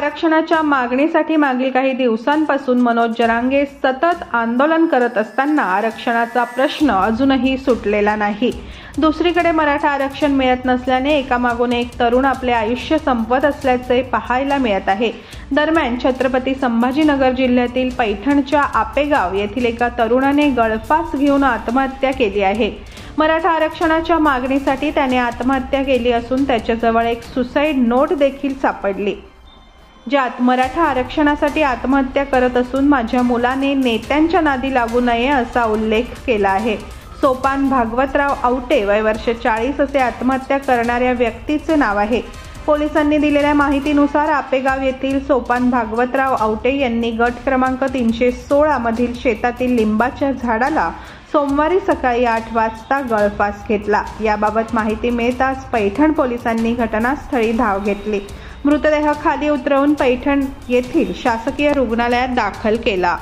आरक्षणाच्या मागणीसाठी मागील काही दिवसांपासून मनोज जरांगे सतत आंदोलन करत असताना आरक्षणाचा प्रश्न अजूनही सुटलेला नाही। दुसरीकडे मराठा आरक्षण मिळत नसल्याने एकामागून एक तरुण आपले आयुष्य संपवत असल्याचे पाहायला मिळत आहे। दरम्यान छत्रपती संभाजीनगर जिल्ह्यातील पैठणच्या आपेगाव येथील एका तरुणाने गळफास घेऊन आत्महत्या केली आहे। मराठा आरक्षणाच्या मागणीसाठी त्याने आत्महत्या केली असून त्याच्याजवळ एक सुसाईड नोट देखील सापडली, ज्यात मराठा आरक्षणासाठी आत्महत्या करत असून माझ्या मुलाने नेत्यांच्या नादी लागू नये असा उल्लेख केला आहे। सोपान भागवतराव आवटे वय वर्ष 40 असे आत्महत्या करणाऱ्या व्यक्तीचे नाव आहे। पोलिसांनी दिलेल्या माहितीनुसार आपेगाव येथील सोपान भागवतराव आवटे यांनी गट क्रमांक 316 मधील शेतातील लिंबाच्या झाडाला सोमवारी सकाळी 8 वाजता गळफास घेतला। याबाबत माहिती मिळताच पैठण पोलिसांनी घटनास्थळी धाव घेतली। मृतदेह खाली उतरवून पैठण येथील शासकीय रुग्णालयात दाखल केला।